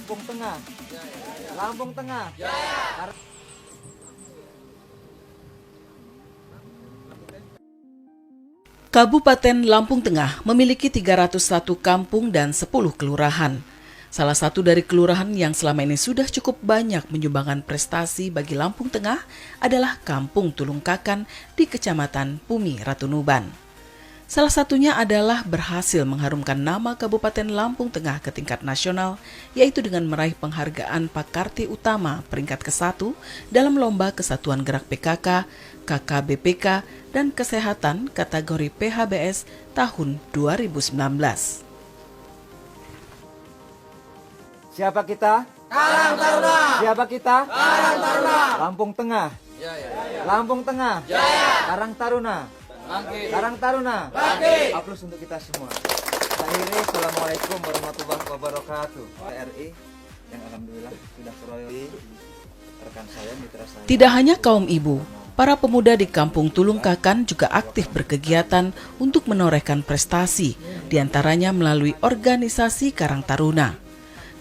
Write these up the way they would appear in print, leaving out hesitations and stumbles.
Lampung Tengah. Lampung Tengah. Kabupaten Lampung Tengah memiliki 301 kampung dan 10 kelurahan. Salah satu dari kelurahan yang selama ini sudah cukup banyak menyumbangkan prestasi bagi Lampung Tengah adalah Kampung Tulungkakan di Kecamatan Pumi Ratunuban. Salah satunya adalah berhasil mengharumkan nama Kabupaten Lampung Tengah ke tingkat nasional, yaitu dengan meraih penghargaan Pakarti Utama peringkat ke-1 dalam Lomba Kesatuan Gerak PKK, KKBPK, dan Kesehatan kategori PHBS tahun 2019. Siapa kita? Karang Taruna. Siapa kita? Karang Taruna. Lampung Tengah. Jaya. Lampung Tengah. Jaya. Karang Taruna. Bangkit. Karang Taruna. Bangkit. Aplaus untuk kita semua. Akhirnya, Assalamualaikum warahmatullahi wabarakatuh. RI yang alhamdulillah sudah keroyoi rekan saya, mitra saya. Tidak hanya kaum ibu, para pemuda di Kampung Tulungkakan juga aktif berkegiatan untuk menorehkan prestasi, diantaranya melalui organisasi Karang Taruna.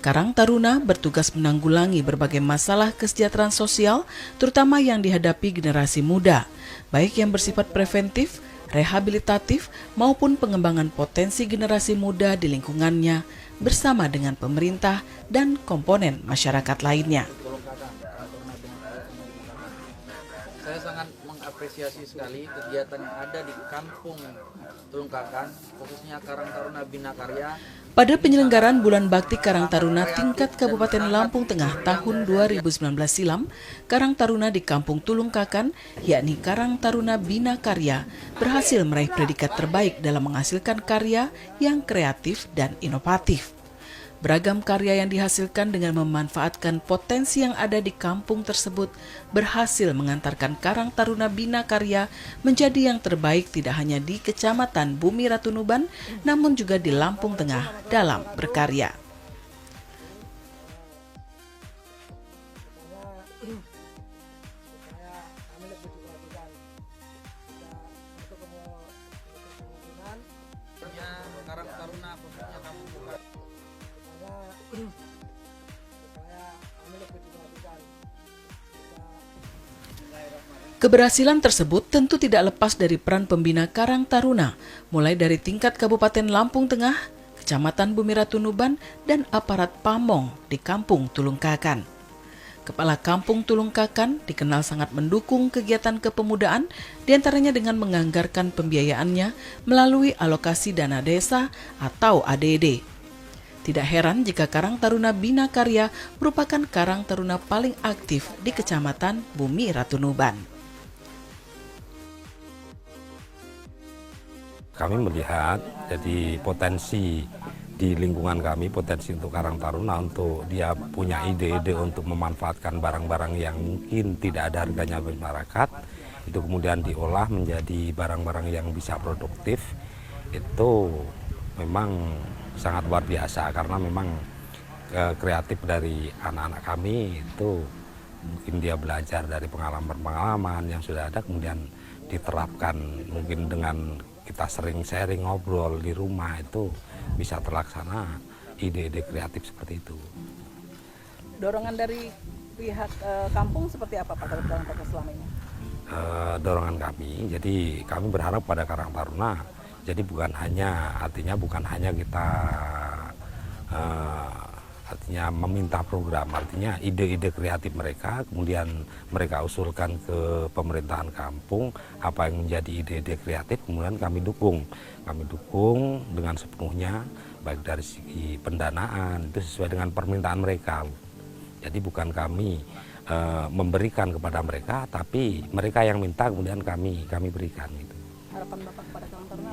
Karang Taruna bertugas menanggulangi berbagai masalah kesejahteraan sosial, terutama yang dihadapi generasi muda, baik yang bersifat preventif, rehabilitatif, maupun pengembangan potensi generasi muda di lingkungannya, bersama dengan pemerintah dan komponen masyarakat lainnya. Saya sangat mengapresiasi sekali kegiatan yang ada di Kampung Tulungkakan, khususnya Karang Taruna Bina Karya. Pada penyelenggaraan Bulan Bakti Karang Taruna tingkat Kabupaten Lampung Tengah tahun 2019 silam, Karang Taruna di Kampung Tulungkakan, yakni Karang Taruna Bina Karya, berhasil meraih predikat terbaik dalam menghasilkan karya yang kreatif dan inovatif. Beragam karya yang dihasilkan dengan memanfaatkan potensi yang ada di kampung tersebut berhasil mengantarkan Karang Taruna Bina Karya menjadi yang terbaik tidak hanya di Kecamatan Bumi Ratunuban, namun juga di Lampung Tengah dalam berkarya. Karang Taruna khususnya Kampung Tulungkakan. Keberhasilan tersebut tentu tidak lepas dari peran pembina Karang Taruna, mulai dari tingkat Kabupaten Lampung Tengah, Kecamatan Bumi Ratunuban, dan aparat Pamong di Kampung Tulungkakan. Kepala Kampung Tulungkakan dikenal sangat mendukung kegiatan kepemudaan, diantaranya dengan menganggarkan pembiayaannya melalui alokasi dana desa atau ADD. Tidak heran jika Karang Taruna Bina Karya merupakan Karang Taruna paling aktif di Kecamatan Bumi Ratunuban. Kami melihat jadi potensi di lingkungan kami, potensi untuk Karang Taruna untuk dia punya ide-ide untuk memanfaatkan barang-barang yang mungkin tidak ada harganya bagi masyarakat, itu kemudian diolah menjadi barang-barang yang bisa produktif, itu memang sangat luar biasa karena memang kreatif dari anak-anak kami itu mungkin dia belajar dari pengalaman-pengalaman yang sudah ada kemudian diterapkan mungkin dengan kita sering sharing ngobrol di rumah itu bisa terlaksana ide-ide kreatif seperti itu. Dorongan dari pihak kampung seperti apa Pak dalam proses selama ini? Dorongan kami, jadi kami berharap pada Karang Taruna, jadi bukan hanya kita artinya meminta program, artinya ide-ide kreatif mereka, kemudian mereka usulkan ke pemerintahan kampung apa yang menjadi ide-ide kreatif, kemudian kami dukung dengan sepenuhnya, baik dari segi pendanaan itu sesuai dengan permintaan mereka. Jadi bukan kami memberikan kepada mereka, tapi mereka yang minta kemudian kami berikan gitu. Harapan Bapak kepada Karang Taruna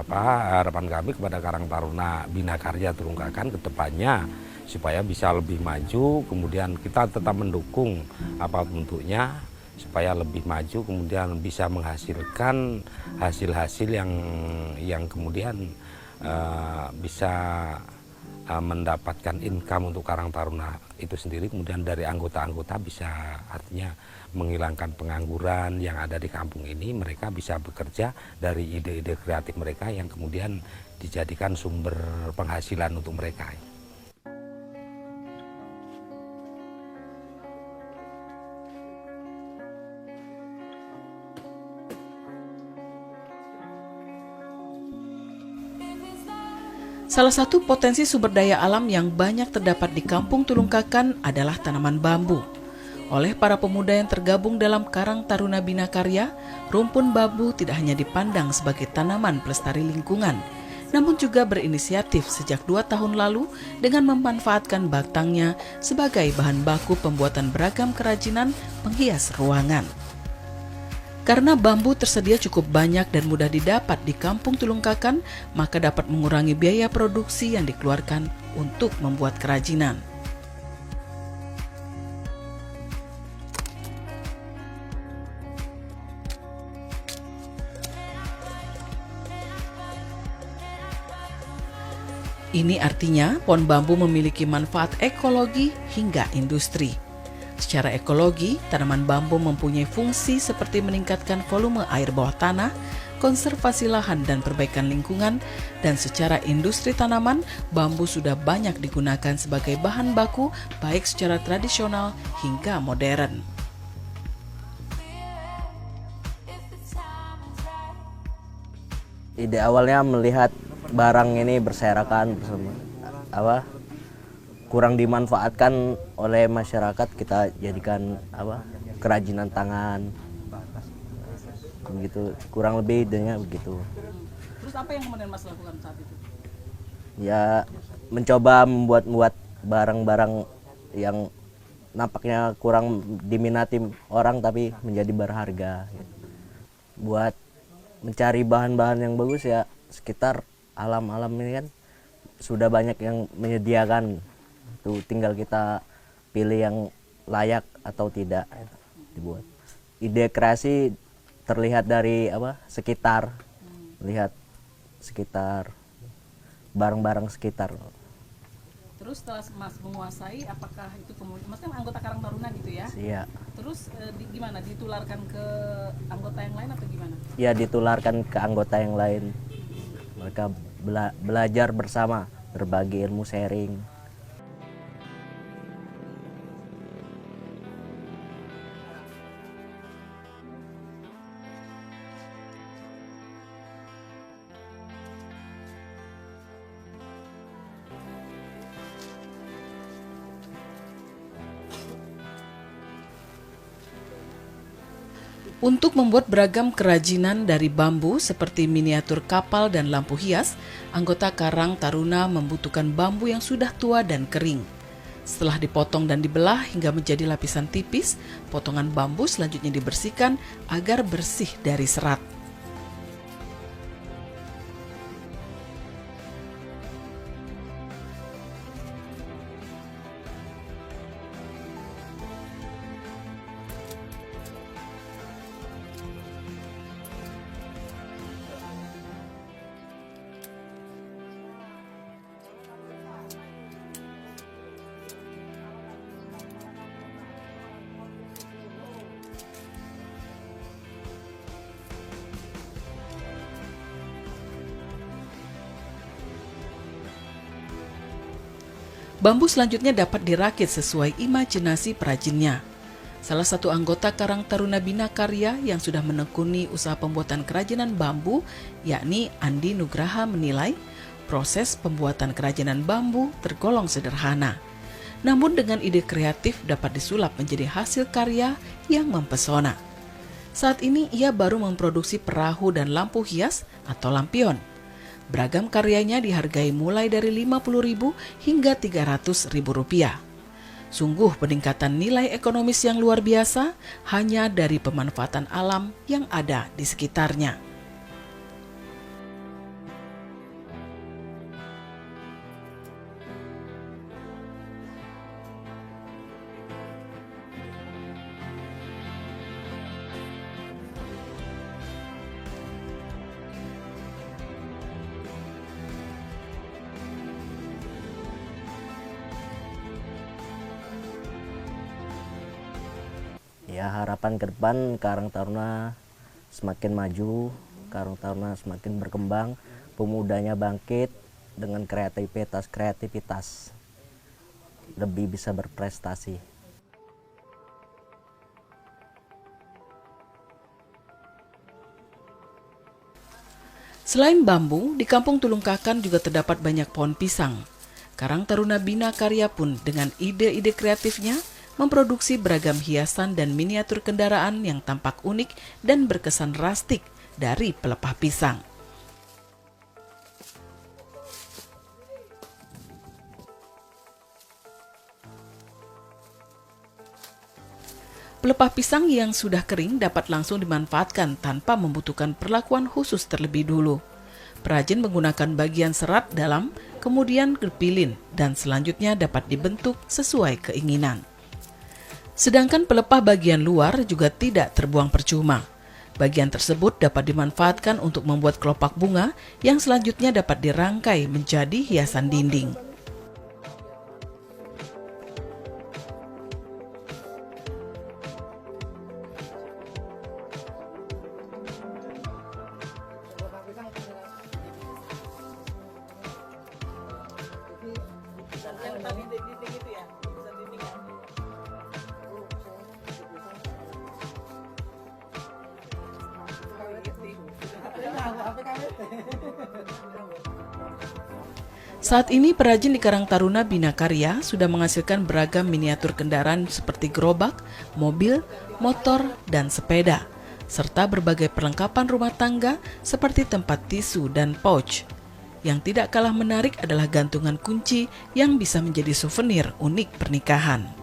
apa? Harapan kami kepada Karang Taruna Bina Karya Tulungkakan ke depannya supaya bisa lebih maju, kemudian kita tetap mendukung apa bentuknya supaya lebih maju, kemudian bisa menghasilkan hasil-hasil yang kemudian bisa mendapatkan income untuk Karang Taruna itu sendiri, kemudian dari anggota-anggota bisa artinya menghilangkan pengangguran yang ada di kampung ini, mereka bisa bekerja dari ide-ide kreatif mereka yang kemudian dijadikan sumber penghasilan untuk mereka. Salah satu potensi sumber daya alam yang banyak terdapat di Kampung Tulungkakan adalah tanaman bambu. Oleh para pemuda yang tergabung dalam Karang Taruna Bina Karya, rumpun bambu tidak hanya dipandang sebagai tanaman pelestari lingkungan, namun juga berinisiatif sejak 2 tahun lalu dengan memanfaatkan batangnya sebagai bahan baku pembuatan beragam kerajinan penghias ruangan. Karena bambu tersedia cukup banyak dan mudah didapat di Kampung Tulungkakan, maka dapat mengurangi biaya produksi yang dikeluarkan untuk membuat kerajinan. Ini artinya pohon bambu memiliki manfaat ekologi hingga industri. Secara ekologi, tanaman bambu mempunyai fungsi seperti meningkatkan volume air bawah tanah, konservasi lahan dan perbaikan lingkungan, dan secara industri tanaman, bambu sudah banyak digunakan sebagai bahan baku baik secara tradisional hingga modern. Ide awalnya melihat barang ini berserakan bersama kurang dimanfaatkan oleh masyarakat, kita jadikan kerajinan tangan begitu, kurang lebih idenya begitu. Terus apa yang kemudian Mas lakukan saat itu? Ya mencoba membuat barang-barang yang nampaknya kurang diminati orang tapi menjadi berharga. Buat mencari bahan-bahan yang bagus ya sekitar alam-alam ini kan sudah banyak yang menyediakan, tuh tinggal kita pilih yang layak atau tidak dibuat. Ide kreasi terlihat dari sekitar, lihat sekitar, barang-barang sekitar. Terus setelah Mas menguasai, apakah itu kemudian Mas kan anggota Karang Taruna gitu ya? Iya. Terus gimana, ditularkan ke anggota yang lain atau gimana? Ya ditularkan ke anggota yang lain. Mereka belajar bersama, berbagi ilmu, sharing. Untuk membuat beragam kerajinan dari bambu seperti miniatur kapal dan lampu hias, anggota Karang Taruna membutuhkan bambu yang sudah tua dan kering. Setelah dipotong dan dibelah hingga menjadi lapisan tipis, potongan bambu selanjutnya dibersihkan agar bersih dari serat. Bambu selanjutnya dapat dirakit sesuai imajinasi perajinnya. Salah satu anggota Karang Taruna Bina Karya yang sudah menekuni usaha pembuatan kerajinan bambu, yakni Andi Nugraha, menilai proses pembuatan kerajinan bambu tergolong sederhana. Namun dengan ide kreatif dapat disulap menjadi hasil karya yang mempesona. Saat ini ia baru memproduksi perahu dan lampu hias atau lampion. Beragam karyanya dihargai mulai dari Rp50.000 hingga Rp300.000. Sungguh peningkatan nilai ekonomis yang luar biasa hanya dari pemanfaatan alam yang ada di sekitarnya. Ya harapan ke depan Karang Taruna semakin maju, Karang Taruna semakin berkembang, pemudanya bangkit dengan kreativitas lebih bisa berprestasi. Selain bambu, di Kampung Tulungkakan juga terdapat banyak pohon pisang. Karang Taruna Bina Karya pun dengan ide-ide kreatifnya memproduksi beragam hiasan dan miniatur kendaraan yang tampak unik dan berkesan rustik dari pelepah pisang. Pelepah pisang yang sudah kering dapat langsung dimanfaatkan tanpa membutuhkan perlakuan khusus terlebih dulu. Perajin menggunakan bagian serat dalam, kemudian dipilin, dan selanjutnya dapat dibentuk sesuai keinginan. Sedangkan pelepah bagian luar juga tidak terbuang percuma. Bagian tersebut dapat dimanfaatkan untuk membuat kelopak bunga yang selanjutnya dapat dirangkai menjadi hiasan dinding. Saat ini perajin di Karang Taruna Bina Karya sudah menghasilkan beragam miniatur kendaraan seperti gerobak, mobil, motor, dan sepeda, serta berbagai perlengkapan rumah tangga seperti tempat tisu dan pouch. Yang tidak kalah menarik adalah gantungan kunci yang bisa menjadi souvenir unik pernikahan.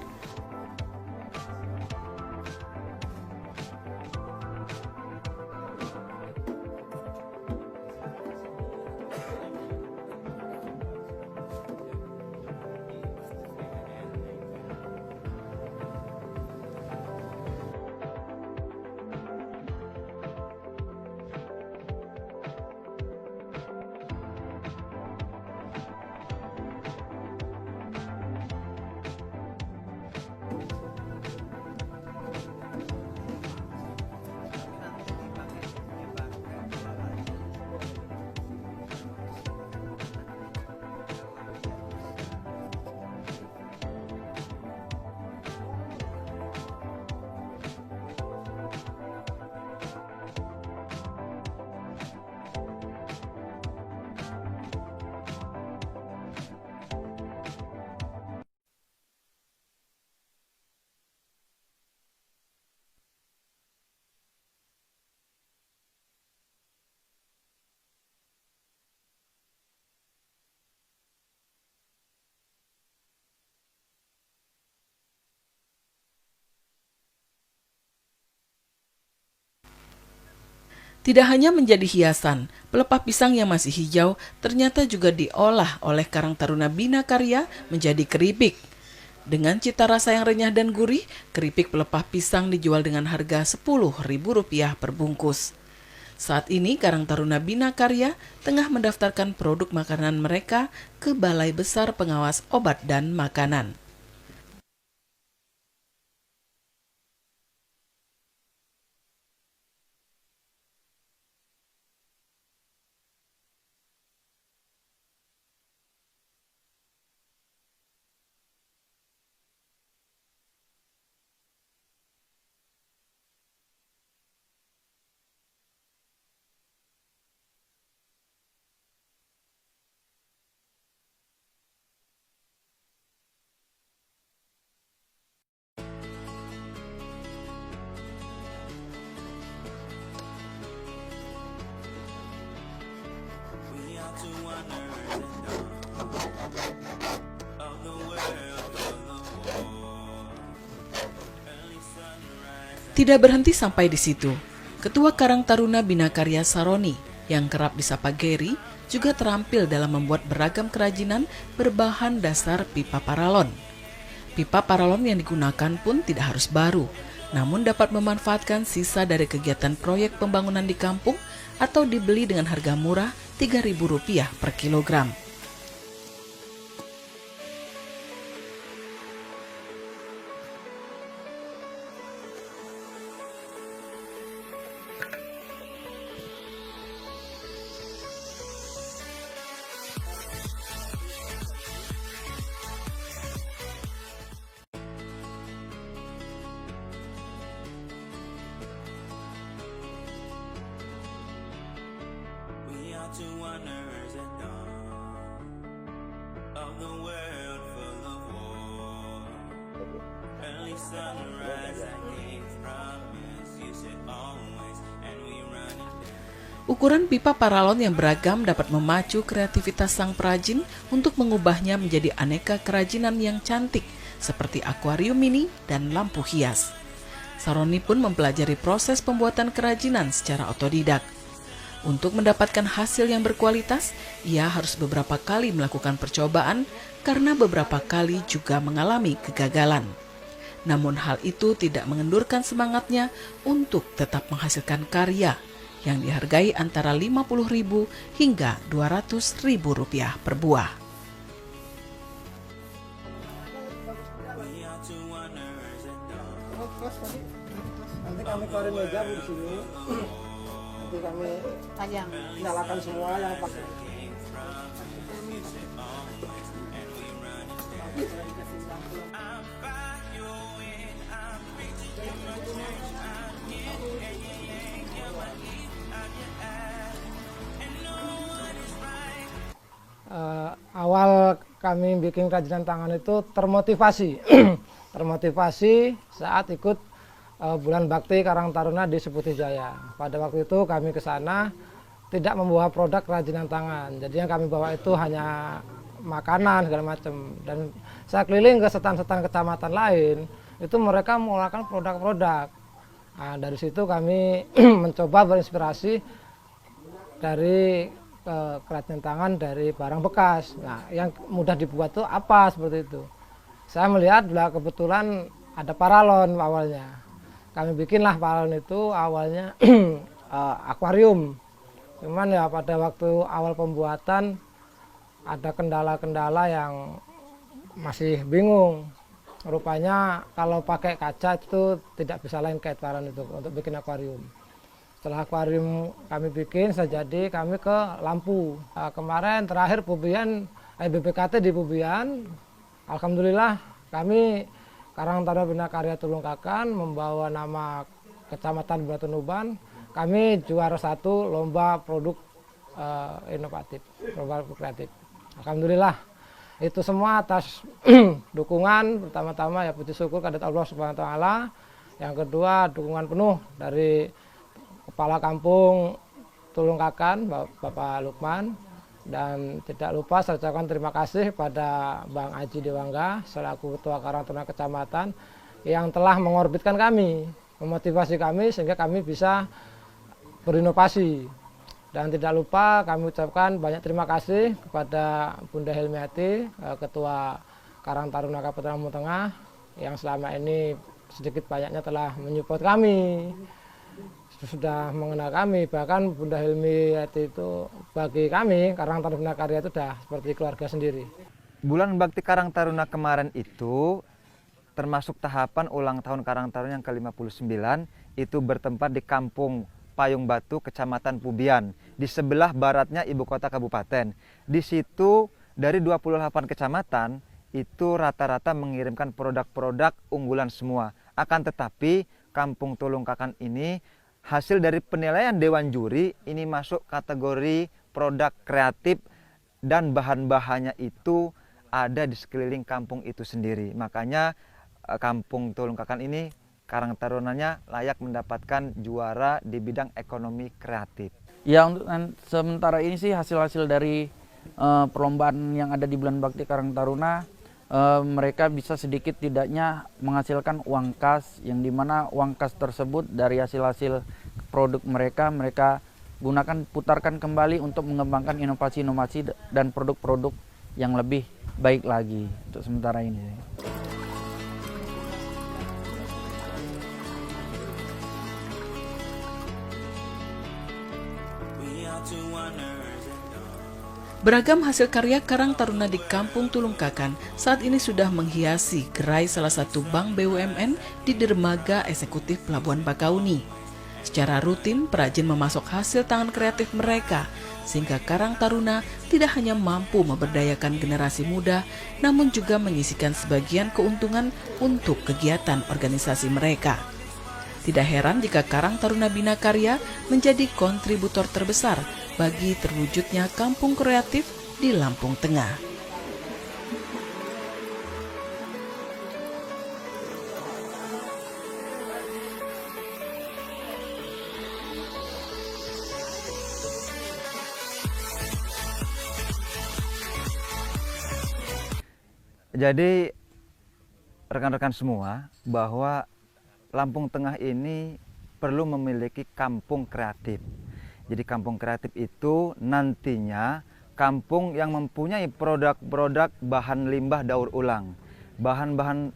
Tidak hanya menjadi hiasan, pelepah pisang yang masih hijau ternyata juga diolah oleh Karang Taruna Bina Karya menjadi keripik. Dengan cita rasa yang renyah dan gurih, keripik pelepah pisang dijual dengan harga Rp10.000 per bungkus. Saat ini Karang Taruna Bina Karya tengah mendaftarkan produk makanan mereka ke Balai Besar Pengawas Obat dan Makanan. Tidak berhenti sampai di situ. Ketua Karang Taruna Bina Karya Saroni yang kerap disapa Gary juga terampil dalam membuat beragam kerajinan berbahan dasar pipa paralon. Pipa paralon yang digunakan pun tidak harus baru, namun dapat memanfaatkan sisa dari kegiatan proyek pembangunan di kampung atau dibeli dengan harga murah Rp3.000 per kilogram. Ukuran pipa paralon yang beragam dapat memacu kreativitas sang perajin untuk mengubahnya menjadi aneka kerajinan yang cantik seperti akuarium mini dan lampu hias. Saroni pun mempelajari proses pembuatan kerajinan secara otodidak. Untuk mendapatkan hasil yang berkualitas, ia harus beberapa kali melakukan percobaan karena beberapa kali juga mengalami kegagalan. Namun hal itu tidak mengendurkan semangatnya untuk tetap menghasilkan karya yang dihargai antara Rp50.000 hingga Rp200.000 per buah. Nanti kami keluarin meja di sini. Nanti kami nyalakan semua yang pakai. Awal kami bikin kerajinan tangan itu termotivasi termotivasi saat ikut Bulan Bakti Karang Taruna di Seputih Jaya. Pada waktu itu kami ke sana tidak membawa produk kerajinan tangan, jadi yang kami bawa itu hanya makanan segala macam. Dan saya keliling ke setan-setan kecamatan lain, itu mereka mengeluarkan produk-produk. Nah, dari situ kami mencoba berinspirasi dari kerajinan tangan dari barang bekas. Nah, yang mudah dibuat itu apa seperti itu. Saya melihat bila kebetulan ada paralon awalnya. Kami bikinlah paralon itu awalnya akuarium. Cuman ya pada waktu awal pembuatan ada kendala-kendala yang masih bingung. Rupanya kalau pakai kaca itu tidak bisa lain kayak paralon itu untuk bikin akuarium. Setelah akuarium kami bikin sejadi kami ke lampu. Kemarin terakhir Pubian BPKT di Pubian, alhamdulillah kami Karang Taruna Bina Karya Tulungkakan membawa nama Kecamatan Batunuban. Kami juara 1 lomba produk inovatif, lomba kreatif. Alhamdulillah itu semua atas dukungan pertama-tama ya puji syukur kepada Allah Subhanahu Wa Taala. Yang kedua dukungan penuh dari Kepala Kampung Tulungkakan, Bapak Lukman, dan tidak lupa saya ucapkan terima kasih pada Bang Aji Dewangga selaku Ketua Karang Taruna Kecamatan yang telah mengorbitkan kami, memotivasi kami sehingga kami bisa berinovasi. Dan tidak lupa kami ucapkan banyak terima kasih kepada Bunda Helmiati, Ketua Karang Taruna Kabupaten Lampung Tengah yang selama ini sedikit banyaknya telah menyupport kami. Sudah mengenal kami, bahkan Bunda Helmiati itu bagi kami Karang Taruna Bina Karya itu sudah seperti keluarga sendiri. Bulan Bakti Karang Taruna kemarin itu termasuk tahapan ulang tahun Karang Taruna yang ke-59, itu bertempat di Kampung Payung Batu, Kecamatan Pubian, di sebelah baratnya ibu kota kabupaten. Di situ dari 28 kecamatan itu rata-rata mengirimkan produk-produk unggulan semua. Akan tetapi Kampung Tulungkakan ini hasil dari penilaian Dewan Juri ini masuk kategori produk kreatif dan bahan-bahannya itu ada di sekeliling kampung itu sendiri. Makanya Kampung Tulungkakan ini Karang Tarunanya layak mendapatkan juara di bidang ekonomi kreatif. Ya, untuk sementara ini sih hasil-hasil dari perlombaan yang ada di Bulan Bakti Karang Taruna, mereka bisa sedikit tidaknya menghasilkan uang kas, yang dimana uang kas tersebut dari hasil-hasil produk mereka gunakan, putarkan kembali untuk mengembangkan inovasi-inovasi dan produk-produk yang lebih baik lagi untuk sementara ini. Beragam hasil karya Karang Taruna di Kampung Tulungkakan saat ini sudah menghiasi gerai salah satu bank BUMN di dermaga eksekutif Pelabuhan Bakauni. Secara rutin, perajin memasok hasil tangan kreatif mereka, sehingga Karang Taruna tidak hanya mampu memberdayakan generasi muda, namun juga menyisihkan sebagian keuntungan untuk kegiatan organisasi mereka. Tidak heran jika Karang Taruna Bina Karya menjadi kontributor terbesar bagi terwujudnya kampung kreatif di Lampung Tengah. Jadi rekan-rekan semua, bahwa Lampung Tengah ini perlu memiliki kampung kreatif. Jadi kampung kreatif itu nantinya kampung yang mempunyai produk-produk bahan limbah daur ulang. Bahan-bahan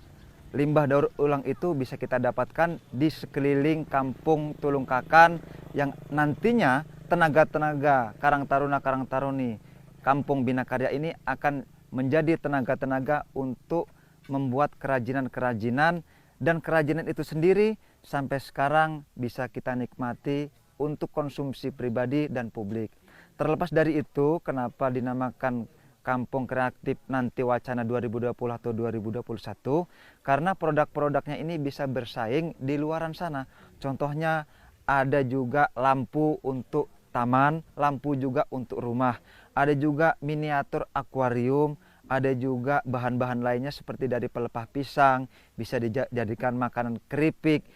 limbah daur ulang itu bisa kita dapatkan di sekeliling kampung Tulungkakan, yang nantinya tenaga-tenaga Karang Taruna-Karang-Taruni Kampung Bina Karya ini akan menjadi tenaga-tenaga untuk membuat kerajinan-kerajinan, dan kerajinan itu sendiri sampai sekarang bisa kita nikmati untuk konsumsi pribadi dan publik. Terlepas dari itu, kenapa dinamakan Kampung Kreatif nanti wacana 2020 atau 2021? Karena produk-produknya ini bisa bersaing di luaran sana. Contohnya ada juga lampu untuk taman, lampu juga untuk rumah. Ada juga miniatur akuarium, ada juga bahan-bahan lainnya seperti dari pelepah pisang, bisa dijadikan makanan keripik,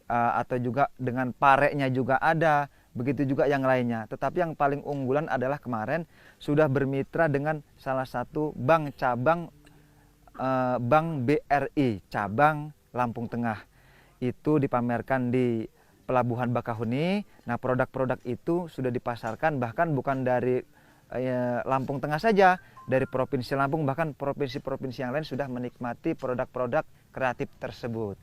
atau juga dengan pareknya juga ada, begitu juga yang lainnya. Tetapi yang paling unggulan adalah kemarin sudah bermitra dengan salah satu bank cabang, Bank BRI cabang Lampung Tengah. Itu dipamerkan di Pelabuhan Bakahuni. Nah, produk-produk itu sudah dipasarkan bahkan bukan dari Lampung Tengah saja, dari Provinsi Lampung, bahkan provinsi-provinsi yang lain sudah menikmati produk-produk kreatif tersebut.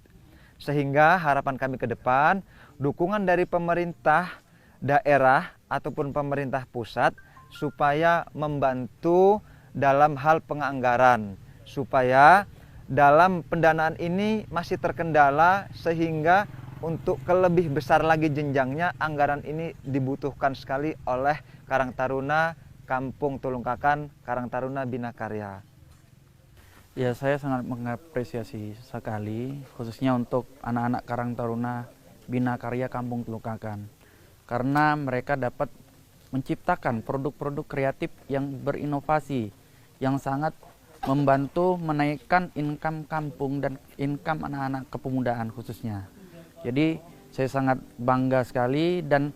Sehingga harapan kami ke depan, dukungan dari pemerintah daerah ataupun pemerintah pusat supaya membantu dalam hal penganggaran, supaya dalam pendanaan ini masih terkendala, sehingga untuk lebih besar lagi jenjangnya, anggaran ini dibutuhkan sekali oleh Karang Taruna Kampung Tulungkakan, Karang Taruna Bina Karya. Ya, saya sangat mengapresiasi sekali, khususnya untuk anak-anak Karang Taruna Bina Karya Kampung Tulungkakan, karena mereka dapat menciptakan produk-produk kreatif yang berinovasi, yang sangat membantu menaikkan income kampung dan income anak-anak kepemudaan khususnya. Jadi saya sangat bangga sekali, dan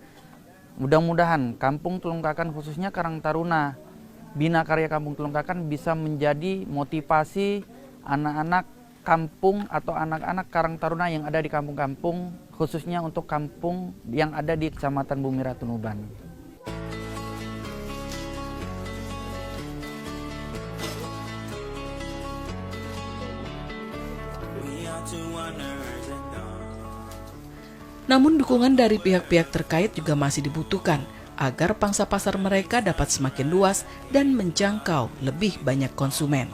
mudah-mudahan Kampung Tulungkakan khususnya Karang Taruna Bina Karya Kampung Tulungkakan bisa menjadi motivasi anak-anak kampung atau anak-anak Karang Taruna yang ada di kampung-kampung, khususnya untuk kampung yang ada di Kecamatan Bumi Ratu Nuban. Namun dukungan dari pihak-pihak terkait juga masih dibutuhkan agar pangsa pasar mereka dapat semakin luas dan menjangkau lebih banyak konsumen.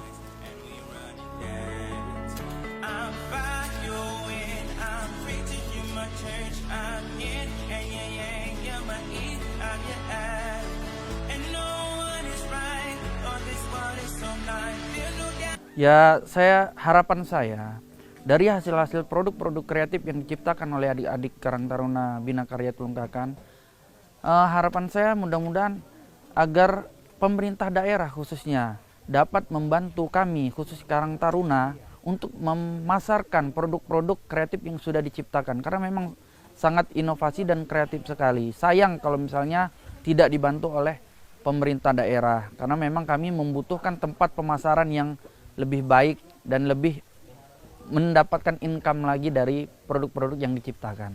Ya, harapan saya dari hasil-hasil produk-produk kreatif yang diciptakan oleh adik-adik Karang Taruna Bina Karya Tulungkakan, harapan saya mudah-mudahan agar pemerintah daerah khususnya dapat membantu kami khusus Karang Taruna untuk memasarkan produk-produk kreatif yang sudah diciptakan, karena memang sangat inovasi dan kreatif sekali. Sayang kalau misalnya tidak dibantu oleh pemerintah daerah, karena memang kami membutuhkan tempat pemasaran yang lebih baik dan lebih mendapatkan income lagi dari produk-produk yang diciptakan.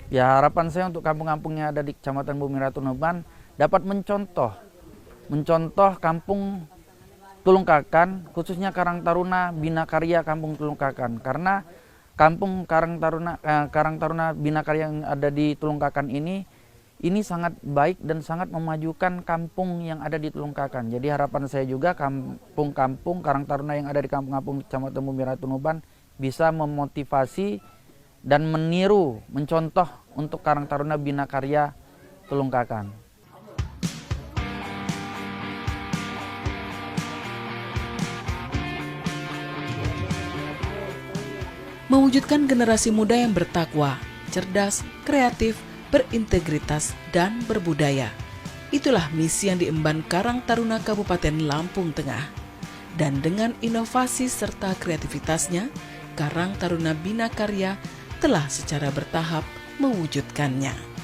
Ya, harapan saya untuk kampung-kampung yang ada di Kecamatan Bumi Ratu Nuban dapat mencontoh Kampung Tulungkakan, khususnya Karang Taruna Bina Karya Kampung Tulungkakan, karena Kampung Karang Taruna Bina Karya yang ada di Tulungkakan ini sangat baik dan sangat memajukan kampung yang ada di Tulungkakan. Jadi harapan saya juga kampung-kampung Karang Taruna yang ada di kampung-kampung Kecamatan Bumi Ratu Nuban bisa memotivasi dan meniru, mencontoh untuk Karang Taruna Bina Karya Tulungkakan. Mewujudkan generasi muda yang bertakwa, cerdas, kreatif, berintegritas, dan berbudaya. Itulah misi yang diemban Karang Taruna Kabupaten Lampung Tengah. Dan dengan inovasi serta kreativitasnya, Karang Taruna Bina Karya telah secara bertahap mewujudkannya.